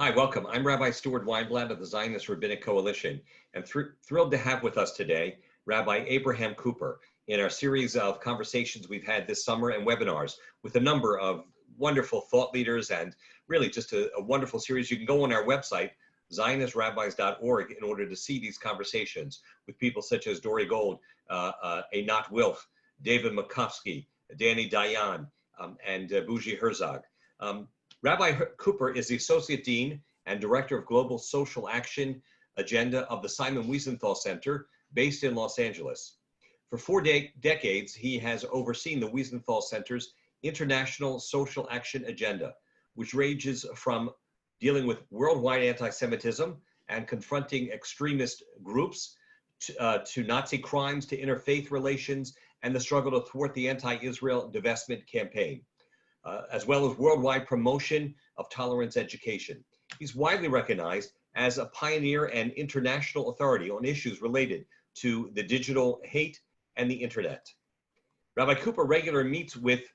Hi, welcome. I'm Rabbi Stuart Weinblatt of the Zionist Rabbinic Coalition, and thrilled to have with us today Rabbi Abraham Cooper in our series of conversations we've had this summer and webinars with a number of wonderful thought leaders, and really just a wonderful series. You can go on our website, zionistrabbis.org, in order to see these conversations with people such as Dory Gold, Einat Wilf, David Makovsky, Danny Dayan, and Bougie Herzog. Rabbi Cooper is the Associate Dean and Director of Global Social Action Agenda of the Simon Wiesenthal Center, based in Los Angeles. For 4 decades, he has overseen the Wiesenthal Center's International Social Action Agenda, which ranges from dealing with worldwide anti-Semitism and confronting extremist groups to Nazi crimes, to interfaith relations, and the struggle to thwart the anti-Israel divestment campaign. As well as worldwide promotion of tolerance education. He's widely recognized as a pioneer and international authority on issues related to the digital hate and the internet. Rabbi Cooper regularly meets with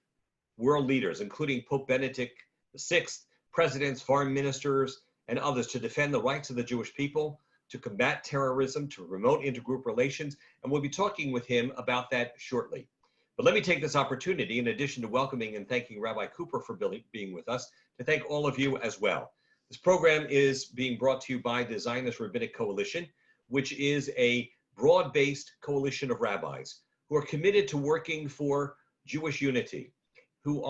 world leaders, including Pope Benedict VI, presidents, foreign ministers, and others, to defend the rights of the Jewish people, to combat terrorism, to promote intergroup relations, and we'll be talking with him about that shortly. But let me take this opportunity, in addition to welcoming and thanking Rabbi Cooper for being with us, to thank all of you as well. This program is being brought to you by the Zionist Rabbinic Coalition, which is a broad-based coalition of rabbis who are committed to working for Jewish unity, who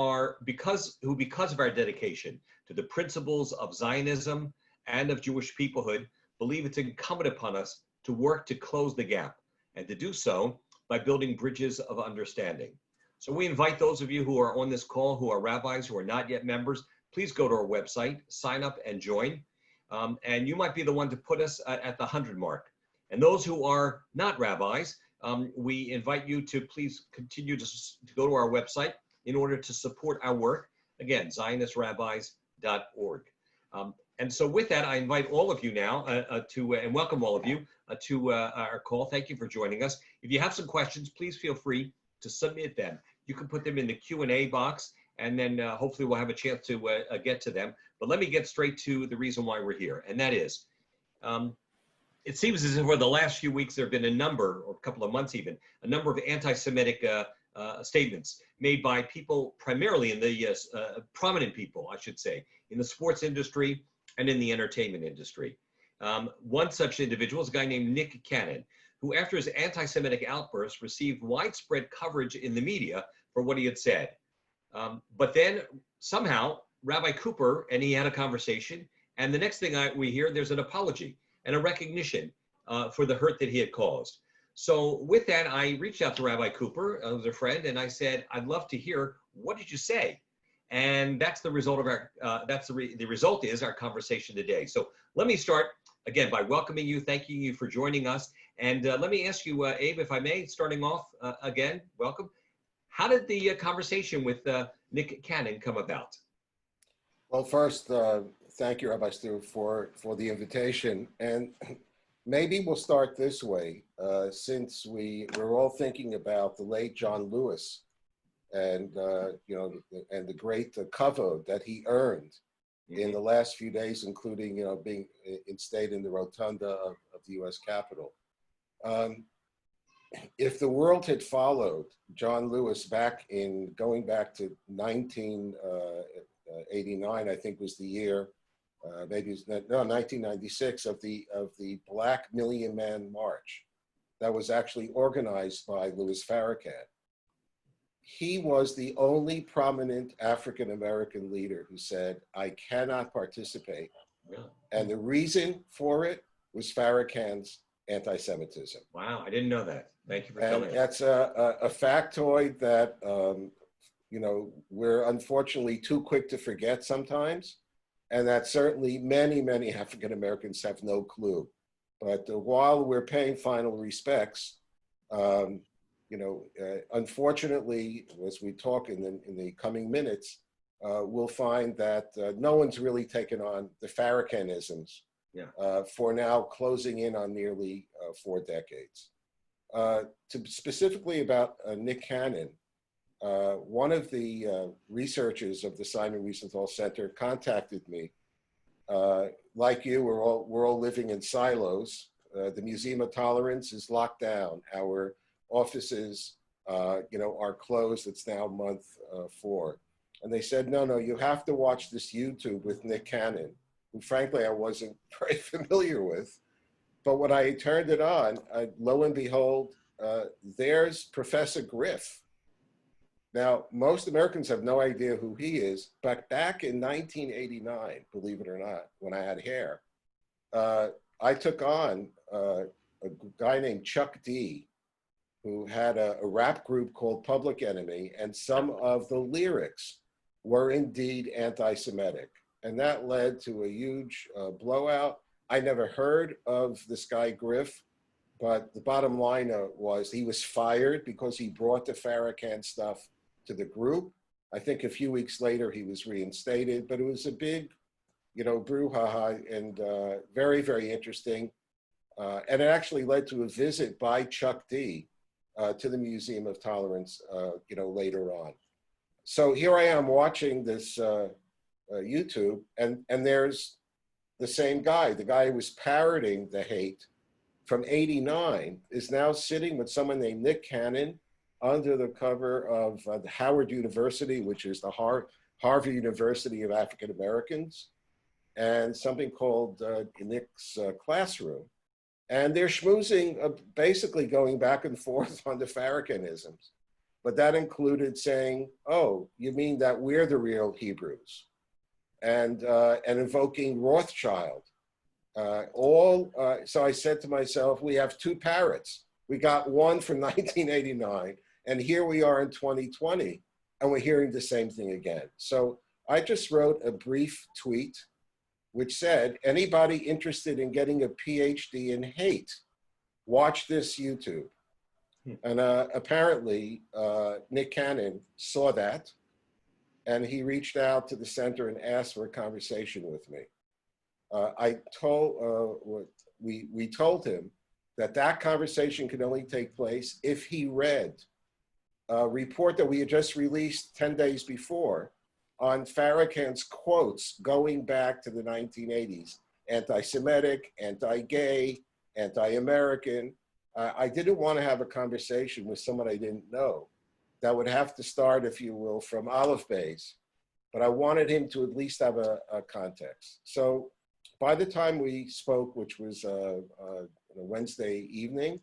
because of our dedication to the principles of Zionism and of Jewish peoplehood, believe it's incumbent upon us to work to close the gap, and to do so by building bridges of understanding. So we invite those of you who are on this call, who are rabbis, who are not yet members, please go to our website, sign up and join. And you might be the one to put us at the 100 mark. And those who are not rabbis, we invite you to please continue to go to our website in order to support our work. Again, zionistrabbis.org. And so with that, I invite all of you now and welcome all of you to our call. Thank you for joining us. If you have some questions, please feel free to submit them. You can put them in the Q&A box, and then hopefully we'll have a chance to get to them. But let me get straight to the reason why we're here, and that is, it seems as if over the last few weeks there have been a number, or a couple of months even, a number of anti-Semitic statements made by people, primarily in the prominent people, I should say, in the sports industry and in the entertainment industry. One such individual is a guy named Nick Cannon, who after his anti-Semitic outburst received widespread coverage in the media for what he had said. But then somehow Rabbi Cooper and he had a conversation, and the next thing we hear, there's an apology and a recognition for the hurt that he had caused. So with that, I reached out to Rabbi Cooper, who's a friend, and I said, I'd love to hear, what did you say? And that's the result of our, the result is our conversation today. So let me start again by welcoming you, thanking you for joining us. And let me ask you, Abe, if I may, starting off again, welcome. How did the conversation with Nick Cannon come about? Well, first, thank you, Rabbi Stu, for the invitation. And maybe we'll start this way, since we're all thinking about the late John Lewis, and and the great kavod that he earned in the last few days, including being installed in the rotunda of the U.S. Capitol. If the world had followed John Lewis going back to 1989, I think was the year, maybe it was, no, 1996, of the Black Million Man March that was actually organized by Louis Farrakhan. He was the only prominent African-American leader who said, I cannot participate. Really? And the reason for it was Farrakhan's anti-Semitism. Wow, I didn't know that. Thank you for telling me. That's a factoid that, we're unfortunately too quick to forget sometimes. And that certainly many, many African-Americans have no clue. But while we're paying final respects, unfortunately, as we talk in the coming minutes, we'll find that no one's really taken on the Farrakhanisms for now closing in on nearly 4 decades. Specifically about Nick Cannon, one of the researchers of the Simon Wiesenthal Center contacted me Like you, we're all living in silos. The Museum of Tolerance is locked down. Our offices, are closed. It's now month 4. And they said, no, you have to watch this YouTube with Nick Cannon, who frankly I wasn't very familiar with. But when I turned it on, lo and behold, there's Professor Griff. Now, most Americans have no idea who he is, but back in 1989, believe it or not, when I had hair, I took on a guy named Chuck D, who had a rap group called Public Enemy, and some of the lyrics were indeed anti-Semitic. And that led to a huge blowout. I never heard of this guy Griff, but the bottom line was he was fired because he brought the Farrakhan stuff to the group. I think a few weeks later he was reinstated, but it was a big, brouhaha and very, very interesting. And it actually led to a visit by Chuck D to the Museum of Tolerance, later on. So here I am watching this YouTube, and there's the same guy, the guy who was parroting the hate from '89 is now sitting with someone named Nick Cannon under the cover of the Howard University, which is the Harvard University of African Americans, and something called Nick's Classroom. And they're schmoozing, basically going back and forth on the Farrakhanisms. But that included saying, oh, you mean that we're the real Hebrews? And invoking Rothschild. So I said to myself, we have 2 parrots. We got one from 1989, and here we are in 2020, and we're hearing the same thing again. So I just wrote a brief tweet which said, anybody interested in getting a PhD in hate, watch this YouTube. And apparently, Nick Cannon saw that, and he reached out to the center and asked for a conversation with me. We told him that conversation could only take place if he read a report that we had just released 10 days before on Farrakhan's quotes going back to the 1980s, anti-Semitic, anti-gay, anti-American. I didn't want to have a conversation with someone I didn't know. That would have to start, if you will, from olive bays, but I wanted him to at least have a context. So by the time we spoke, which was Wednesday evening,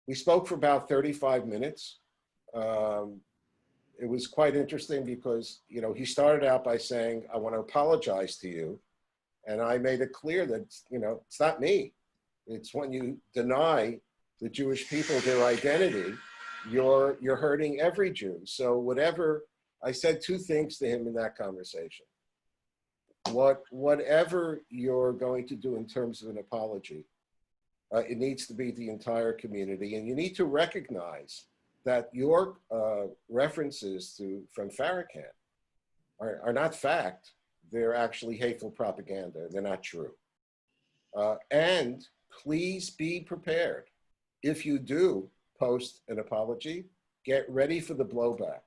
we spoke for about 35 minutes. It was quite interesting because, he started out by saying, I want to apologize to you. And I made it clear that, it's not me. It's when you deny the Jewish people their identity, you're hurting every Jew. So I said 2 things to him in that conversation. Whatever you're going to do in terms of an apology, it needs to be the entire community. And you need to recognize that your references from Farrakhan are not fact. They're actually hateful propaganda. They're not true. And please be prepared. If you do post an apology, get ready for the blowback.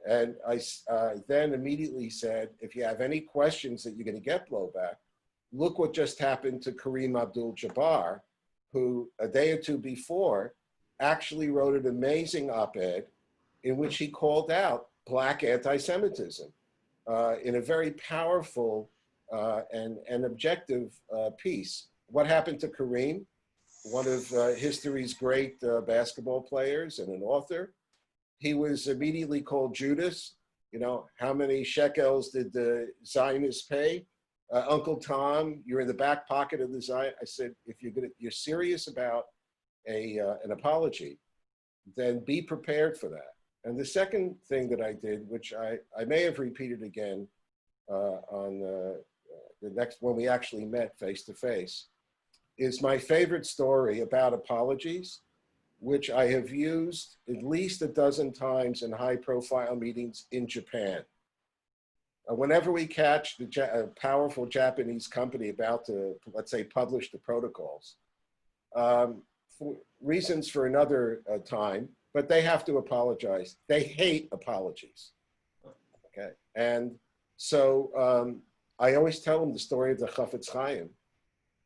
And I then immediately said, if you have any questions that you're going to get blowback, look what just happened to Kareem Abdul-Jabbar, who a day or 2 before actually wrote an amazing op-ed in which he called out Black anti-Semitism in a very powerful and objective piece. What happened to Kareem? One of history's great basketball players and an author. He was immediately called Judas. How many shekels did the Zionists pay? Uncle Tom, you're in the back pocket of the Zion. I said, if you're serious about an apology, then be prepared for that. And the second thing that I did, which I may have repeated again on the next, when we actually met face to face, is my favorite story about apologies, which I have used at least a dozen times in high profile meetings in Japan. Whenever we catch a powerful Japanese company about to, let's say, publish the protocols, for reasons for another time, but they have to apologize. They hate apologies, okay? And so I always tell him the story of the Chafetz Chaim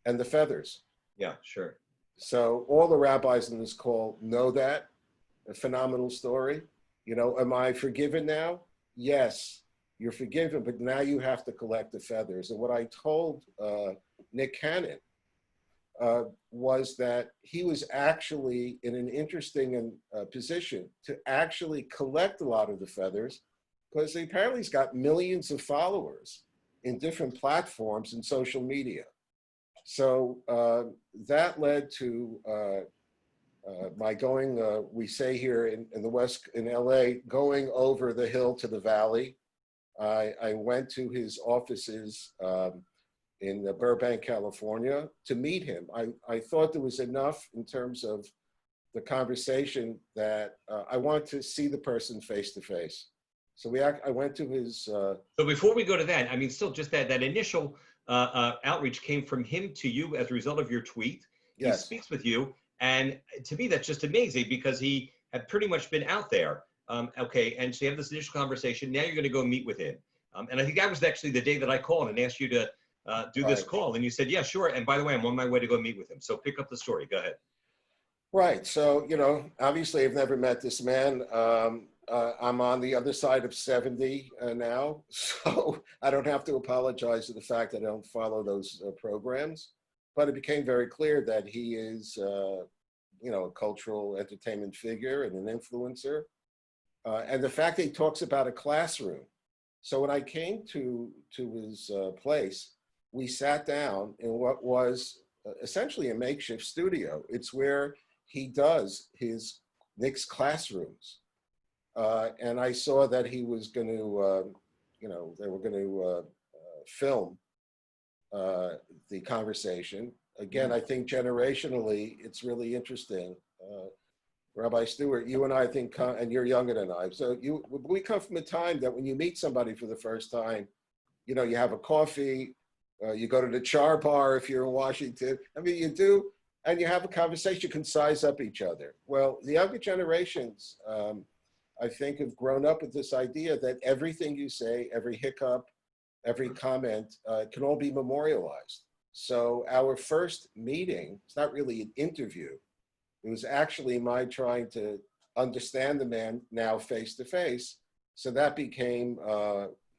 and the feathers. Yeah, sure. So all the rabbis in this call know that. A phenomenal story. You know, am I forgiven now? Yes, you're forgiven, but now you have to collect the feathers. And what I told Nick Cannon was that he was actually in an interesting position to actually collect a lot of the feathers, because apparently he's got millions of followers in different platforms and social media. So that led to my going, we say here in the West, in LA, going over the hill to the valley. I went to his offices in Burbank, California, to meet him. I thought there was enough in terms of the conversation that I want to see the person face to face. So I went to his. So before we go to that, I mean, still just that initial outreach came from him to you as a result of your tweet. He Yes. speaks with you, and to me that's just amazing because he had pretty much been out there. Okay, and so you have this initial conversation. Now you're going to go meet with him, and I think that was actually the day that I called and asked you to do this call, and you said, yeah, sure. And by the way, I'm on my way to go meet with him. So pick up the story. Go ahead. Right. So, you know, obviously I've never met this man. I'm on the other side of 70 now, so I don't have to apologize for the fact that I don't follow those programs. But it became very clear that he is, you know, a cultural entertainment figure and an influencer. And the fact that he talks about a classroom. So when I came to his place, we sat down in what was essentially a makeshift studio. It's where he does his Nick's classrooms. And I saw that he was going to, you know, they were going to film the conversation. Again, I think generationally, it's really interesting. Rabbi Stewart, you and I think, and you're younger than I, so we come from a time that when you meet somebody for the first time, you know, you have a coffee, you go to the char bar if you're in Washington. I mean, you do, and you have a conversation, you can size up each other. Well, the younger generations, I think, have grown up with this idea that everything you say, every hiccup, every comment can all be memorialized. So our first meeting, it's not really an interview. It was actually my trying to understand the man now face to face. So that became,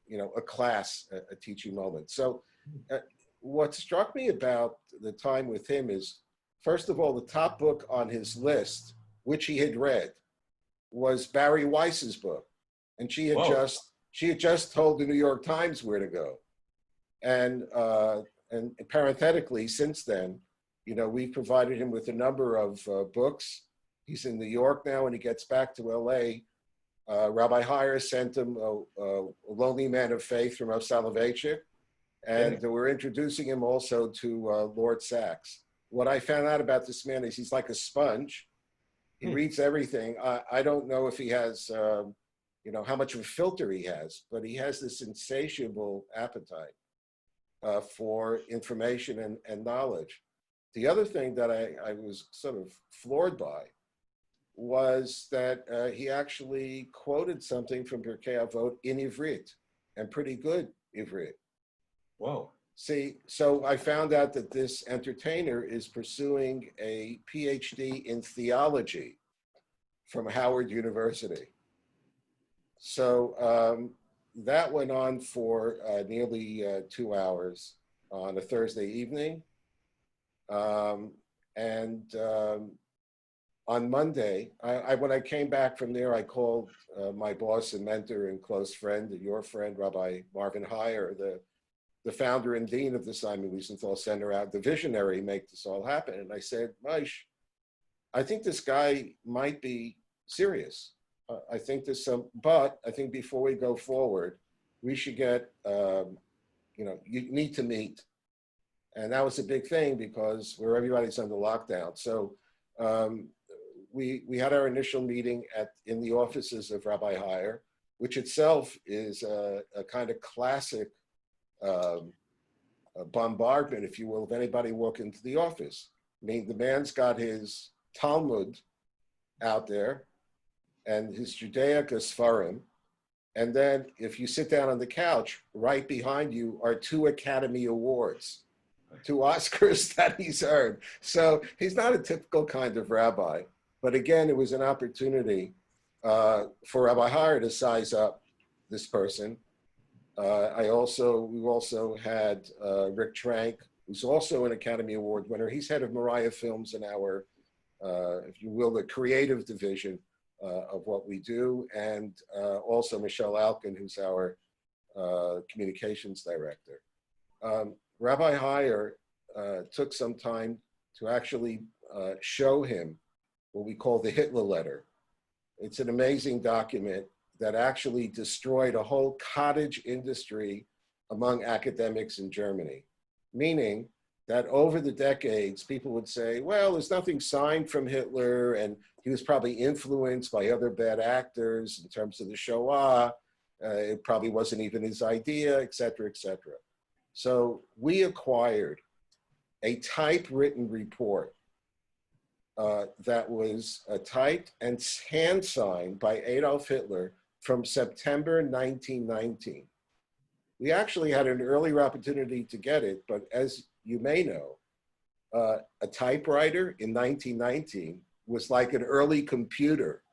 you know, a class, a teaching moment. So what struck me about the time with him is, first of all, the top book on his list, which he had read, was Barry Weiss's book. And she had just told the New York Times where to go. And parenthetically, since then, you know, we've provided him with a number of books. He's in New York now. When he gets back to LA, Rabbi Heyer sent him a Lonely Man of Faith from Rav Soloveitchik. And we're introducing him also to Lord Sachs. What I found out about this man is he's like a sponge. He reads everything. I don't know if he has, you know, how much of a filter he has, but he has this insatiable appetite for information and knowledge. The other thing that I was sort of floored by was that he actually quoted something from Pirkei Avot in Ivrit, and pretty good Ivrit. Whoa. See, so I found out that this entertainer is pursuing a PhD in theology from Howard University. So that went on for nearly 2 hours on a Thursday evening. On Monday, when I came back from there, I called my boss and mentor and close friend, and your friend, Rabbi Marvin Heyer, the founder and dean of the Simon Wiesenthal Center, out the visionary, make this all happen. And I said, Maish, I think this guy might be serious. I think there's some, but I think before we go forward, we should get, you know, you need to meet. And that was a big thing because where everybody's under lockdown. So we had our initial meeting in the offices of Rabbi Heyer, which itself is a kind of classic bombardment, if you will, of anybody walking into the office. I mean, the man's got his Talmud out there and his Judaica Sfarim, And then if you sit down on the couch, right behind you are 2 Academy Awards, 2 Oscars that he's earned. So he's not a typical kind of rabbi. But again, it was an opportunity for Rabbi Heyer to size up this person. We also had Rick Trank, who's also an Academy Award winner. He's head of Mariah Films in our, if you will, the creative division of what we do, and also Michelle Alkin, who's our communications director. Rabbi Heyer took some time to actually show him what we call the Hitler letter. It's an amazing document that actually destroyed a whole cottage industry among academics in Germany, meaning that over the decades, people would say, well, there's nothing signed from Hitler, and he was probably influenced by other bad actors in terms of the Shoah. It probably wasn't even his idea, et cetera, et cetera. So we acquired a typewritten report that was typed and hand signed by Adolf Hitler from September 1919. We actually had an earlier opportunity to get it, but as you may know, a typewriter in 1919 was like an early computer.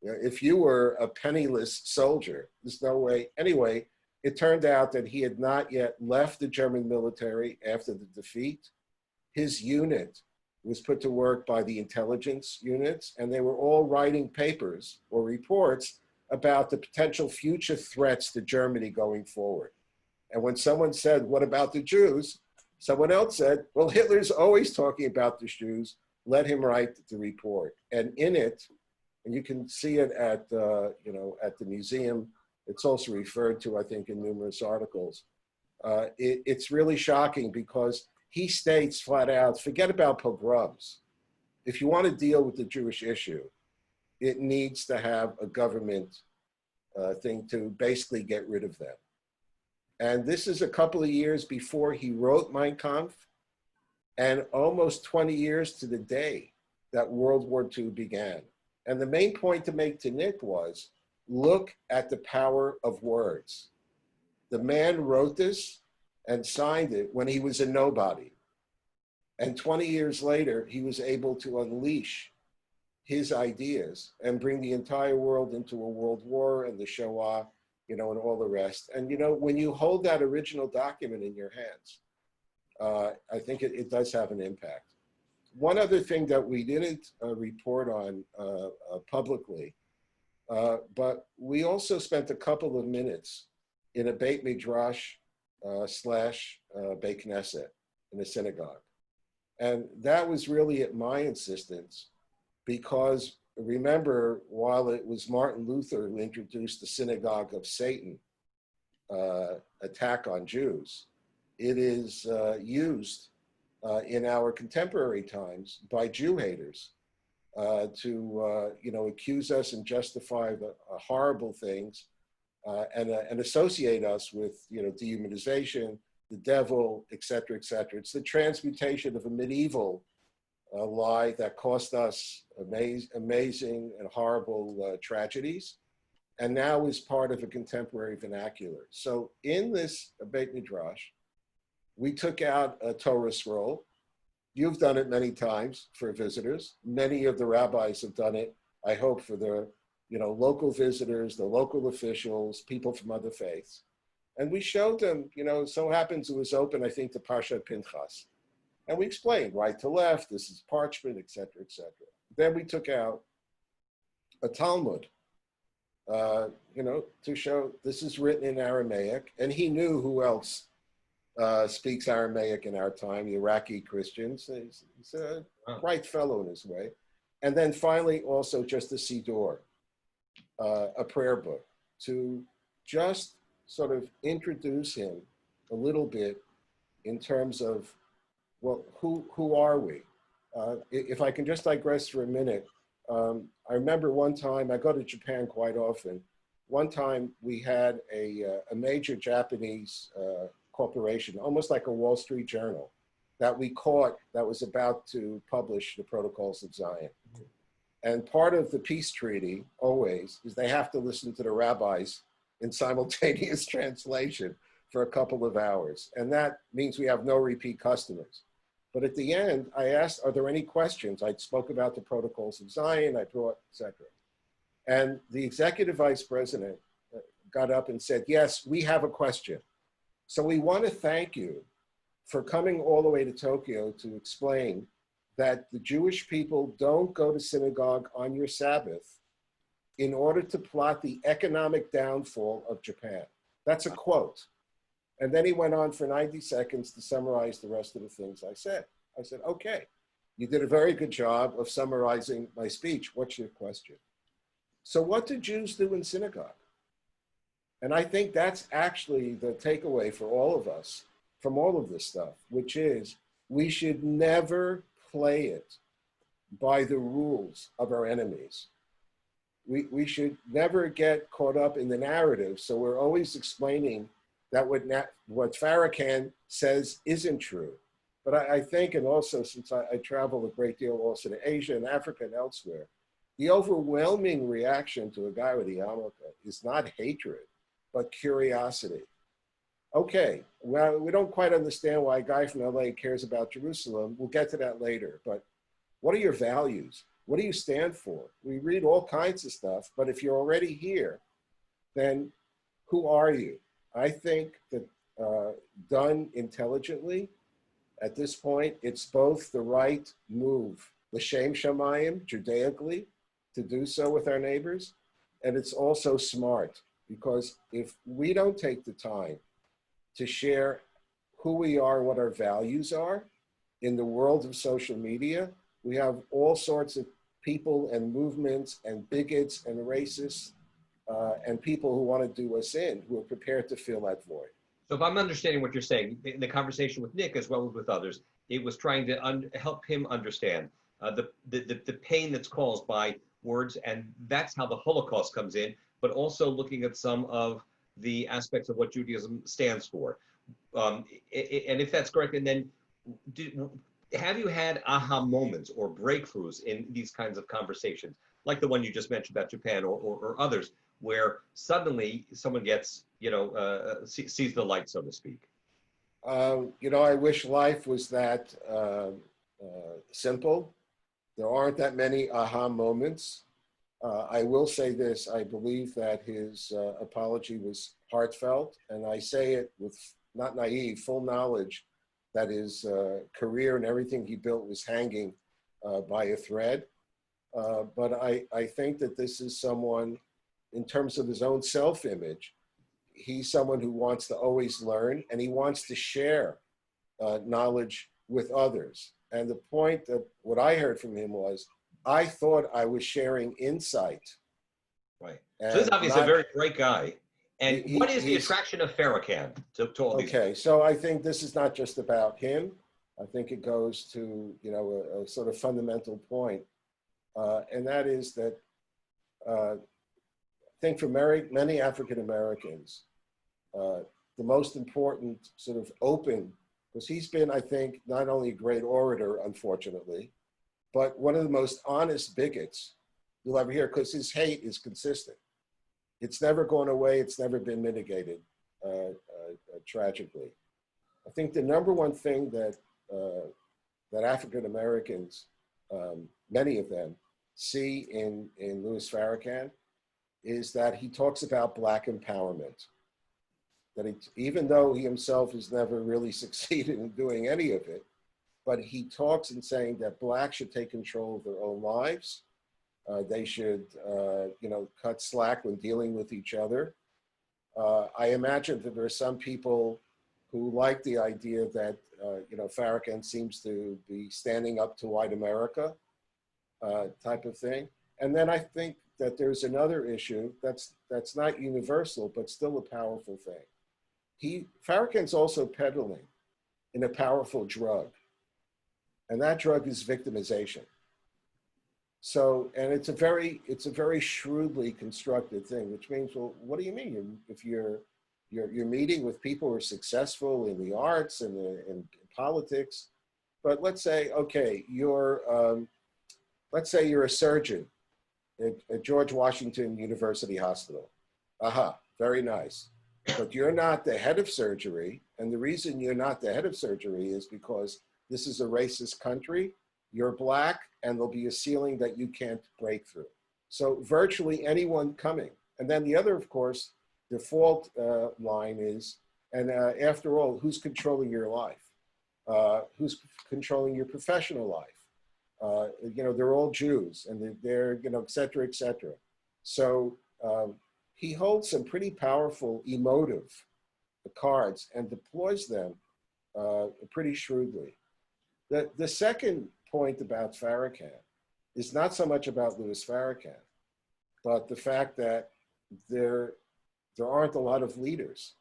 You know, if you were a penniless soldier, there's no way. Anyway, it turned out that he had not yet left the German military after the defeat. His unit was put to work by the intelligence units, and they were all writing papers or reports about the potential future threats to Germany going forward. And when someone said, what about the Jews? Someone else said, well, Hitler's always talking about the Jews. Let him write the report. And in it, and you can see it at, at the museum, it's also referred to, I think, in numerous articles. It's really shocking because he states flat out, forget about pogroms. If you want to deal with the Jewish issue, it needs to have a government thing to basically get rid of them. And this is a couple of years before he wrote Mein Kampf, and almost 20 years to the day that World War II began. And the main point to make to Nick was, look at the power of words. The man wrote this and signed it when he was a nobody. And 20 years later, he was able to unleash his ideas and bring the entire world into a world war and the Shoah, and all the rest. And, when you hold that original document in your hands, I think it does have an impact. One other thing that we didn't report on publicly, but we also spent a couple of minutes in a Beit Midrash slash Beit Knesset in a synagogue. And that was really at my insistence, because remember, while it was Martin Luther who introduced the synagogue of Satan attack on Jews, it is used in our contemporary times by Jew haters to accuse us and justify the horrible things and associate us with dehumanization, the devil, et cetera, et cetera. It's the transmutation of a medieval lie that cost us amazing and horrible tragedies, and now is part of a contemporary vernacular. So in this Beit Midrash, we took out a Torah scroll. You've done it many times for visitors. Many of the rabbis have done it, I hope, for the local visitors, the local officials, people from other faiths. And we showed them, so happens it was open, I think, to Parshat Pinchas. And we explained right to left, this is parchment, et cetera, et cetera. Then we took out a Talmud, to show this is written in Aramaic. And he knew who else speaks Aramaic in our time, Iraqi Christians. He's a bright fellow in his way. And then finally, also just a Siddur, a prayer book, to just sort of introduce him a little bit in terms of, well, who are we? If I can just digress for a minute, I remember one time, I go to Japan quite often. One time we had a major Japanese corporation, almost like a Wall Street Journal, that we caught that was about to publish the Protocols of Zion. And part of the peace treaty, always, is they have to listen to the rabbis in simultaneous translation for a couple of hours. And that means we have no repeat customers. But at the end, I asked, are there any questions? I spoke about the protocols of Zion, I brought, etc. And the executive vice president got up and said, yes, we have a question. So we want to thank you for coming all the way to Tokyo to explain that the Jewish people don't go to synagogue on your Sabbath in order to plot the economic downfall of Japan. That's a quote. And then he went on for 90 seconds to summarize the rest of the things I said. I said, okay, you did a very good job of summarizing my speech. What's your question? So what do Jews do in synagogue? And I think that's actually the takeaway for all of us from all of this stuff, which is we should never play it by the rules of our enemies. We should never get caught up in the narrative. So we're always explaining that what Farrakhan says isn't true. But I think, and also since I travel a great deal also to Asia and Africa and elsewhere, the overwhelming reaction to a guy with a yarmulke is not hatred, but curiosity. Okay, well, we don't quite understand why a guy from LA cares about Jerusalem. We'll get to that later, but what are your values? What do you stand for? We read all kinds of stuff, but if you're already here, then who are you? I think that done intelligently, at this point, it's both the right move, l'shem shamayim, Judaically, to do so with our neighbors, and it's also smart, because if we don't take the time to share who we are, what our values are in the world of social media, we have all sorts of people and movements and bigots and racists and people who want to do us in, who are prepared to fill that void. So if I'm understanding what you're saying, in the conversation with Nick as well as with others, it was trying to help him understand the pain that's caused by words, and that's how the Holocaust comes in, but also looking at some of the aspects of what Judaism stands for. And if that's correct, and then have you had aha moments or breakthroughs in these kinds of conversations, like the one you just mentioned about Japan or others, where suddenly someone gets, sees the light, so to speak? I wish life was that simple. There aren't that many aha moments. I will say this, I believe that his apology was heartfelt, and I say it with, not naive, full knowledge that his career and everything he built was hanging by a thread. But I think that this is someone, in terms of his own self-image, he's someone who wants to always learn, and he wants to share knowledge with others. And the point that what I heard from him was, I thought I was sharing insight. Right. So this is obviously a very great guy. And what is the he's, attraction of Farrakhan to all these? Okay, so I think this is not just about him. I think it goes to, a sort of fundamental point. And that is that I think for many African Americans, the most important sort of open, because he's been, I think, not only a great orator, unfortunately, but one of the most honest bigots you'll ever hear, because his hate is consistent. It's never gone away. It's never been mitigated, tragically. I think the number one thing that African Americans, many of them, see in Louis Farrakhan is that he talks about Black empowerment. That even though he himself has never really succeeded in doing any of it, but he talks in saying that Blacks should take control of their own lives. They should, cut slack when dealing with each other. I imagine that there are some people who like the idea that, Farrakhan seems to be standing up to white America type of thing. And then I think that there's another issue that's not universal, but still a powerful thing. Farrakhan's also peddling in a powerful drug. And that drug is victimization. So, and it's a very shrewdly constructed thing, which means, well, what do you mean? If you're meeting with people who are successful in the arts and in politics, but let's say, okay, let's say you're a surgeon at George Washington University Hospital. Aha, very nice. But you're not the head of surgery. And the reason you're not the head of surgery is because this is a racist country. You're black, and there'll be a ceiling that you can't break through. So virtually anyone coming. And then the other, of course, default line is, and after all, who's controlling your life? Who's controlling your professional life? You know, they're all Jews, and they're, you know, et cetera, et cetera. So he holds some pretty powerful emotive cards and deploys them pretty shrewdly. The second point about Farrakhan is not so much about Louis Farrakhan, but the fact that there aren't a lot of leaders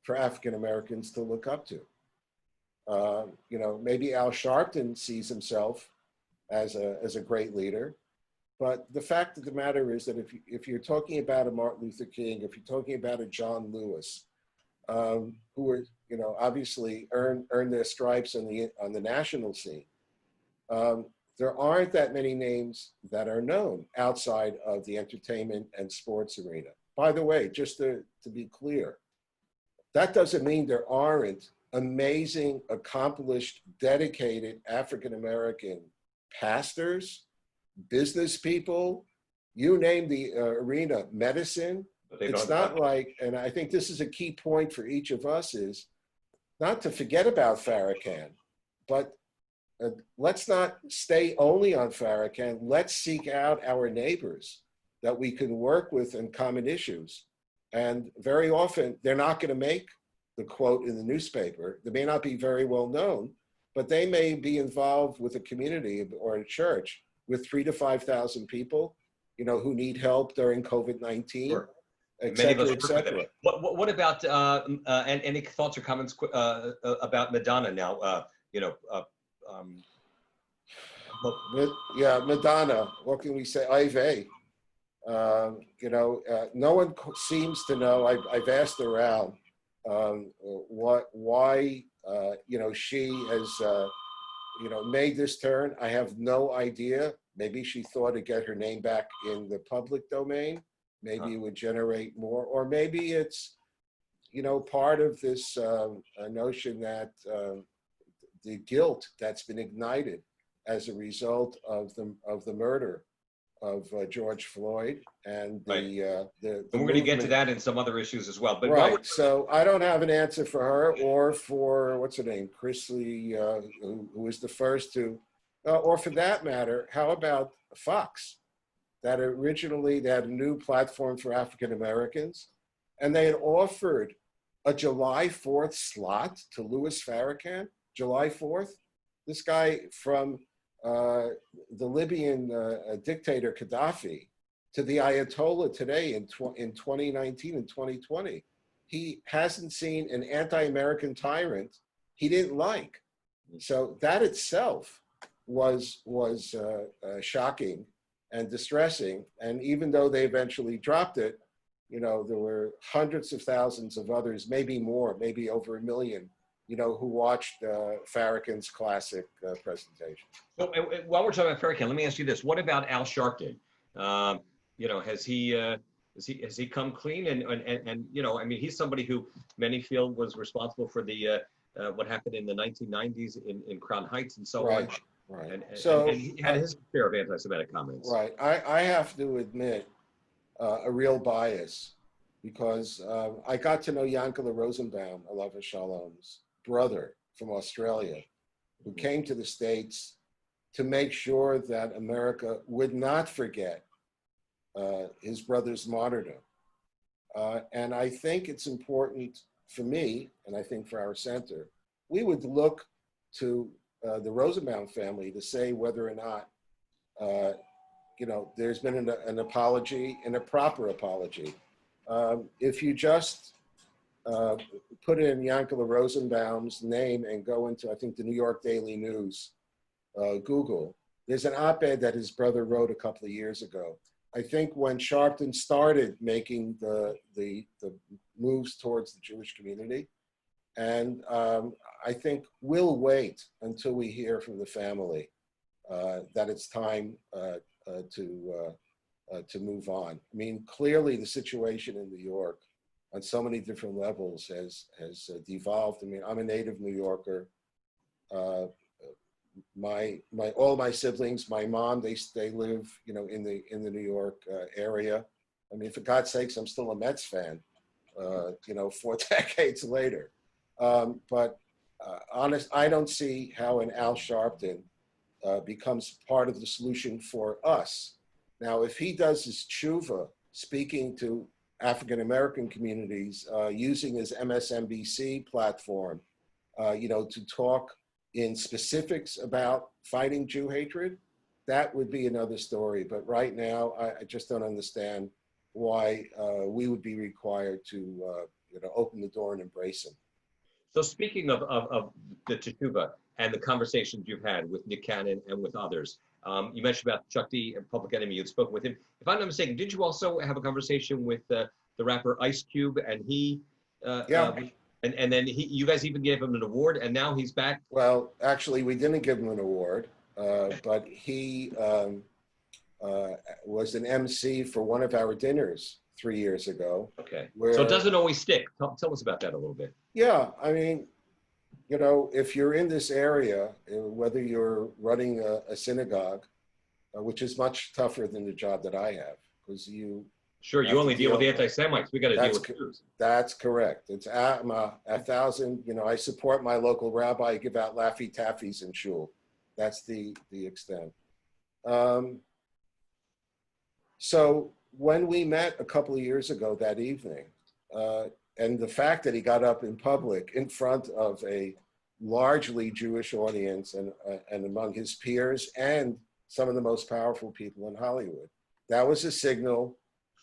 for African Americans to look up to. You know, maybe Al Sharpton sees himself as a great leader, but the fact of the matter is that if you're talking about a Martin Luther King, if you're talking about a John Lewis, who are, you know, obviously earn their stripes on the national scene, there aren't that many names that are known outside of the entertainment and sports arena. By the way, just to be clear, that doesn't mean there aren't amazing, accomplished, dedicated African-American pastors, business people, you name the arena, medicine. It's not like, and I think this is a key point for each of us, is not to forget about Farrakhan, but let's not stay only on Farrakhan. Let's seek out our neighbors that we can work with in common issues. And very often, they're not going to make the quote in the newspaper. They may not be very well known, but they may be involved with a community or a church with 3,000 to 5,000 people, you know, who need help during COVID-19. Sure. Et Many of us cetera, work et with cetera. it. What about and any thoughts or comments about Madonna now? You know, Yeah, Madonna. What can we say? Ivy. You know, no one seems to know. I've asked around why you know, she has you know, made this turn. I have no idea. Maybe she thought to get her name back in the public domain. Maybe it would generate more, or maybe it's, you know, part of this notion that the guilt that's been ignited as a result of the murder of George Floyd and the and we're going to get to that in some other issues as well. But right. So I don't have an answer for her or for, what's her name, Chrisley, who was the first to, or for that matter, how about Fox? That originally they had a new platform for African Americans, and they had offered a July 4th slot to Louis Farrakhan. July 4th, this guy from the Libyan dictator Gaddafi to the Ayatollah today in 2019 and 2020. He hasn't seen an anti-American tyrant he didn't like. So that itself was shocking and distressing. And even though they eventually dropped it, you know, there were hundreds of thousands of others, maybe more, maybe over 1 million, you know, who watched Farrakhan's classic presentation. So, while we're talking about Farrakhan, let me ask you this: what about Al Sharpton? You know, has he come clean? And you know, I mean, he's somebody who many feel was responsible for the what happened in the 1990s in Crown Heights and so on. Right. And So he had his share of anti-Semitic comments. Right. I have to admit a real bias, because I got to know Yankele Rosenbaum, Alav Shalom's brother from Australia, who came to the States to make sure that America would not forget his brother's martyrdom. And I think it's important for me, and I think for our center, we would look to the Rosenbaum family to say whether or not, you know, there's been an apology, and a proper apology. If you just put in Yankele Rosenbaum's name and go into, I think, the New York Daily News, Google, there's an op-ed that his brother wrote a couple of years ago. I think when Sharpton started making the moves towards the Jewish community, and I think we'll wait until we hear from the family that it's time to move on. I mean, clearly the situation in New York on so many different levels has devolved. I mean, I'm a native New Yorker. All my siblings, my mom, they live, you know, in the New York area. I mean, for God's sakes, I'm still a Mets fan, you know, 4 decades later. But honest, I don't see how an Al Sharpton becomes part of the solution for us. Now, if he does his tshuva, speaking to African American communities, using his MSNBC platform, you know, to talk in specifics about fighting Jew hatred, that would be another story. But right now, I just don't understand why we would be required to, you know, open the door and embrace him. So speaking of the teshuva and the conversations you've had with Nick Cannon and with others, you mentioned about Chuck D, a Public Enemy. You'd spoken with him. If I'm not mistaken, did you also have a conversation with the rapper Ice Cube? And he, Yeah. And then you guys even gave him an award, and now he's back. Well, actually, we didn't give him an award, but he was an MC for one of our dinners 3 years ago. Okay. Where, so it doesn't always stick. Tell us about that a little bit. Yeah, I mean, you know, if you're in this area, whether you're running a synagogue, which is much tougher than the job that I have, because you... Sure, you only deal with the anti-Semites. We got to deal with Jews. That's correct. It's a thousand, you know, I support my local rabbi, I give out Laffy Taffies in shul. That's the extent. So when we met a couple of years ago that evening, and the fact that he got up in public in front of a largely Jewish audience and among his peers and some of the most powerful people in Hollywood, that was a signal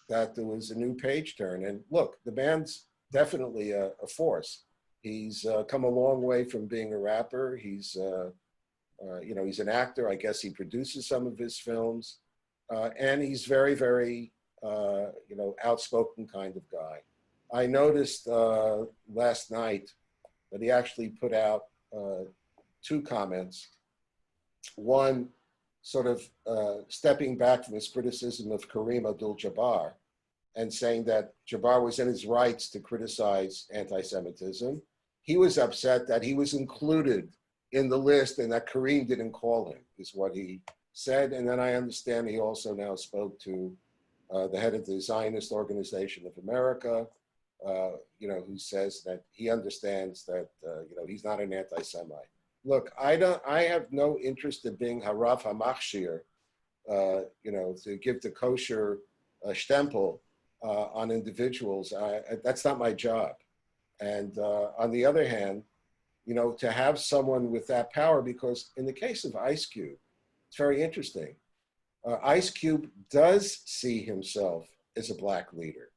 that there was a new page turn. And look, the man's definitely a force. He's come a long way from being a rapper. He's, you know, he's an actor. I guess he produces some of his films. And he's very, very, you know, outspoken kind of guy. I noticed last night that he actually put out 2 comments. One, sort of stepping back from his criticism of Kareem Abdul-Jabbar and saying that Jabbar was in his rights to criticize anti-Semitism. He was upset that he was included in the list and that Kareem didn't call him, is what he said. And then I understand he also now spoke to the head of the Zionist Organization of America, you know, who says that he understands that, you know, he's not an anti-Semite. Look, I have no interest in being Harav HaMachshir, you know, to give the kosher stempel on individuals. That's not my job. And on the other hand, you know, to have someone with that power, because in the case of Ice Cube, it's very interesting. Ice Cube does see himself as a Black leader.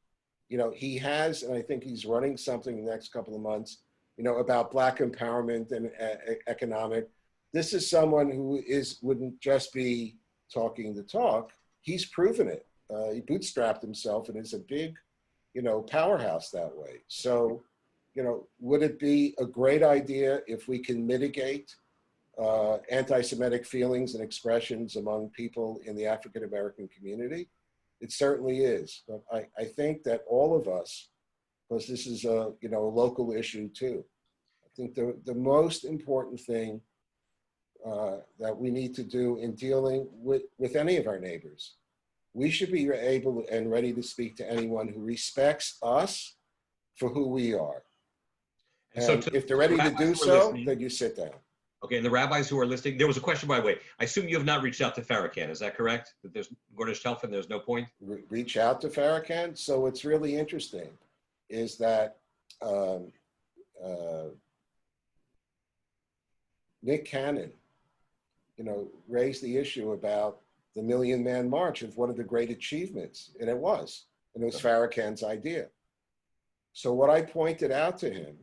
You know, he has, and I think he's running something the next couple of months, you know, about Black empowerment and economic. This is someone who wouldn't just be talking the talk. He's proven it. He bootstrapped himself and is a big, you know, powerhouse that way. So, you know, would it be a great idea if we can mitigate anti-Semitic feelings and expressions among people in the African American community? It certainly is. But I think that all of us, because this is a, you know, a local issue too. I think the most important thing that we need to do in dealing with any of our neighbors, we should be able and ready to speak to anyone who respects us for who we are. And so if they're ready to do so, then you sit down. Okay, and the rabbis who are listening, there was a question, by the way. I assume you have not reached out to Farrakhan. Is that correct? That there's Gornish Telfin, there's no point? Reach out to Farrakhan. So what's really interesting is that Nick Cannon, you know, raised the issue about the Million Man March as one of the great achievements, and it was Farrakhan's idea. So what I pointed out to him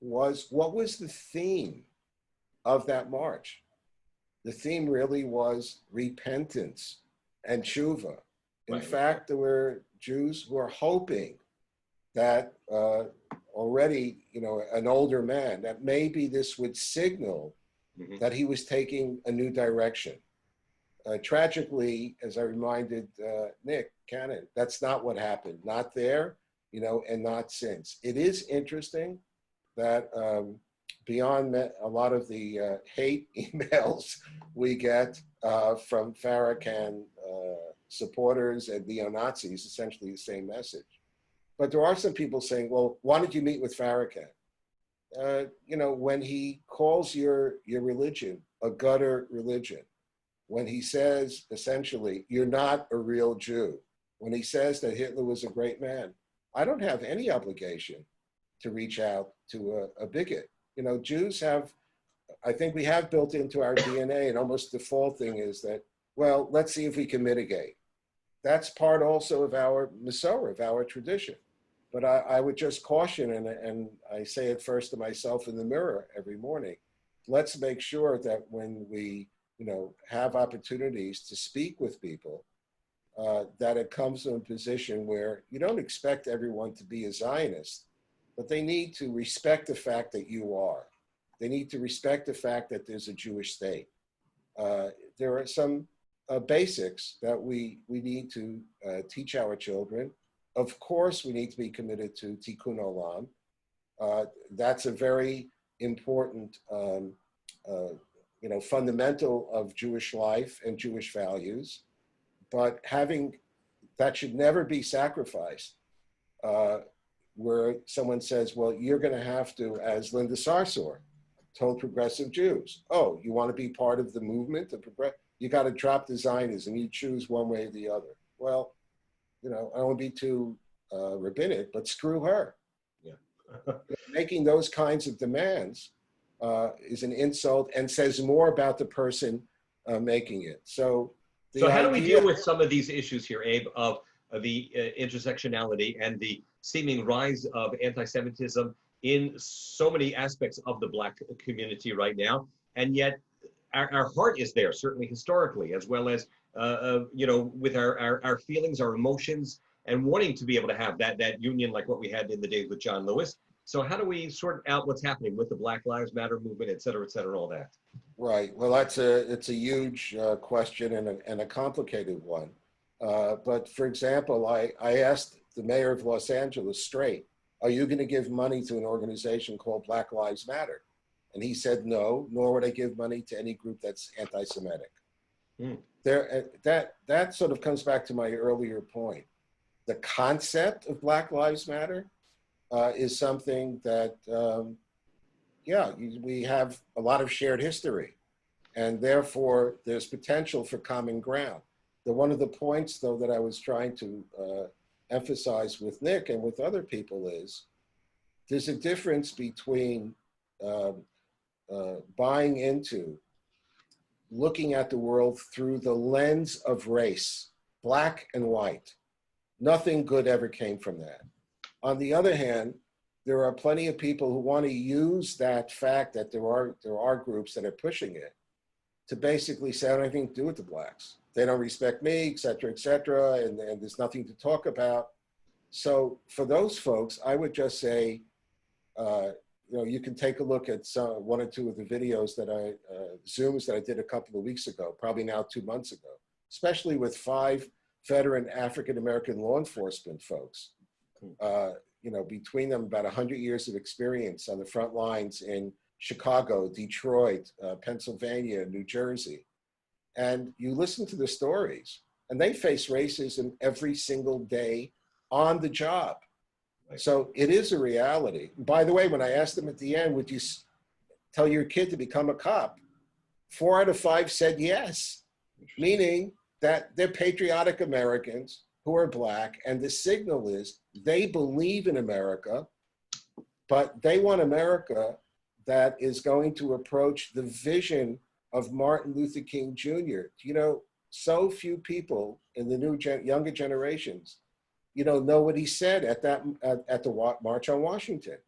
was, what was the theme of that march? The theme really was repentance and tshuva. In fact, there were Jews who were hoping that already, you know, an older man, that maybe this would signal that he was taking a new direction. Tragically, as I reminded Nick Cannon, that's not what happened. Not there, and not since. It is interesting that beyond a lot of the hate emails we get from Farrakhan supporters and neo-Nazis, essentially the same message. But there are some people saying, well, why did you meet with Farrakhan? When he calls your religion a gutter religion, when he says, essentially, you're not a real Jew, when he says that Hitler was a great man, I don't have any obligation to reach out to a bigot. Jews have, I think we have built into our DNA, and almost default thing is that, well, let's see if we can mitigate. That's part also of our Masorah, of our tradition. But I would just caution, and I say it first to myself in the mirror every morning, let's make sure that when we have opportunities to speak with people, that it comes to a position where you don't expect everyone to be a Zionist, but they need to respect the fact that you are. They need to respect the fact that there's a Jewish state. There are some basics that we need to teach our children. Of course, we need to be committed to Tikkun Olam. That's a very important, fundamental of Jewish life and Jewish values. But that should never be sacrificed. Where someone says, well, you're going to have to, as Linda Sarsour told progressive Jews, oh, you want to be part of the movement? You got to drop the Zionism. You choose one way or the other. Well, I don't want to be too rabbinic, but screw her. Yeah. Making those kinds of demands is an insult and says more about the person making it. So how do we deal with some of these issues here, Abe, of the intersectionality and the seeming rise of anti-Semitism in so many aspects of the Black community right now? And yet our heart is there, certainly historically, as well as, with our feelings, our emotions, and wanting to be able to have that union like what we had in the days with John Lewis. So how do we sort out what's happening with the Black Lives Matter movement, et cetera, all that? Right. Well, it's a huge question and a complicated one. But for example, I asked the mayor of Los Angeles straight, are you going to give money to an organization called Black Lives Matter? And he said no, nor would I give money to any group that's anti-Semitic. That sort of comes back to my earlier point. The concept of Black Lives Matter is something that, we have a lot of shared history, and therefore there's potential for common ground. One of the points, though, that I was trying to emphasize with Nick and with other people is there's a difference between buying into looking at the world through the lens of race, black and white. Nothing good ever came from that. On the other hand, there are plenty of people who want to use that fact that there are groups that are pushing it to basically say, I don't have anything to do with the blacks. They don't respect me, et cetera, and there's nothing to talk about. So for those folks, I would just say, you can take a look at one or two of the videos Zooms that I did a couple of weeks ago, probably now 2 months ago, especially with 5 veteran African-American law enforcement folks. Between them, about 100 years of experience on the front lines in Chicago, Detroit, Pennsylvania, New Jersey. And you listen to the stories, and they face racism every single day on the job. So it is a reality. By the way, when I asked them at the end, would you tell your kid to become a cop? 4 out of 5 said yes, meaning that they're patriotic Americans who are black, and the signal is they believe in America, but they want America that is going to approach the vision of Martin Luther King Jr. So few people in the younger generations know what he said at the March on Washington,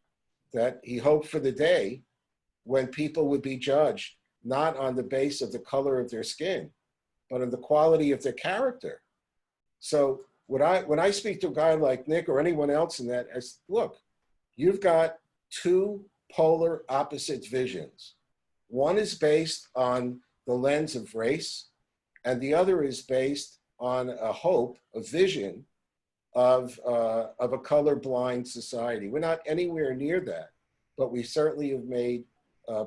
that he hoped for the day when people would be judged not on the base of the color of their skin, but on the quality of their character. So when I speak to a guy like Nick or anyone else in that, I say, look, you've got 2 polar opposite visions. One is based on the lens of race, and the other is based on a hope, a vision of a colorblind society. We're not anywhere near that, but we certainly have made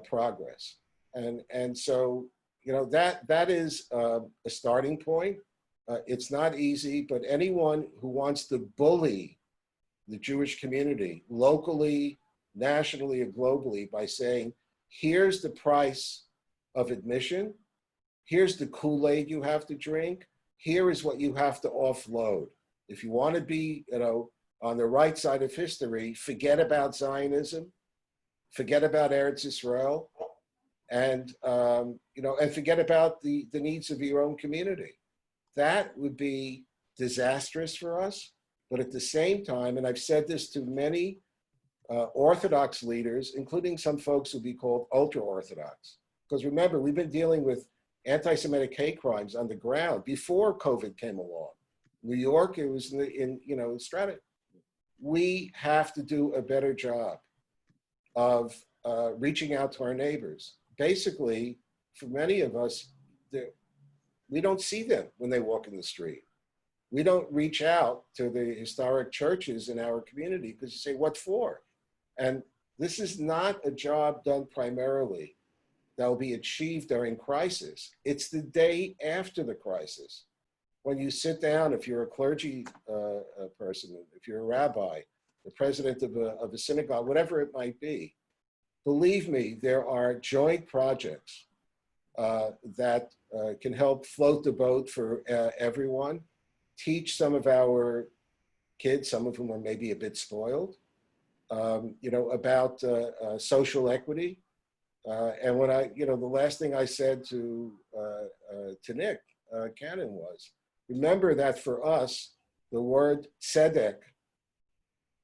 progress. And so, you know, that is a starting point. It's not easy, but anyone who wants to bully the Jewish community locally, nationally, or globally by saying, here's the price of admission, here's the Kool-Aid you have to drink, here is what you have to offload. If you want to be, you know, on the right side of history, forget about Zionism, forget about Eretz Israel, and you know, and forget about the needs of your own community. That would be disastrous for us. But at the same time, and I've said this to many Orthodox leaders, including some folks who be called ultra-Orthodox, because remember, we've been dealing with anti-Semitic hate crimes on the ground before COVID came along. New York, it was in you know, strata. We have to do a better job of reaching out to our neighbors. Basically, for many of us, we don't see them when they walk in the street. We don't reach out to the historic churches in our community because you say, what for? And this is not a job done primarily that will be achieved during crisis. It's the day after the crisis. When you sit down, if you're a clergy person, if you're a rabbi, the president of a synagogue, whatever it might be, believe me, there are joint projects that can help float the boat for everyone, teach some of our kids, some of whom are maybe a bit spoiled, you know, about social equity. And when I, you know, the last thing I said to Nick Cannon was, remember that for us, the word tzedek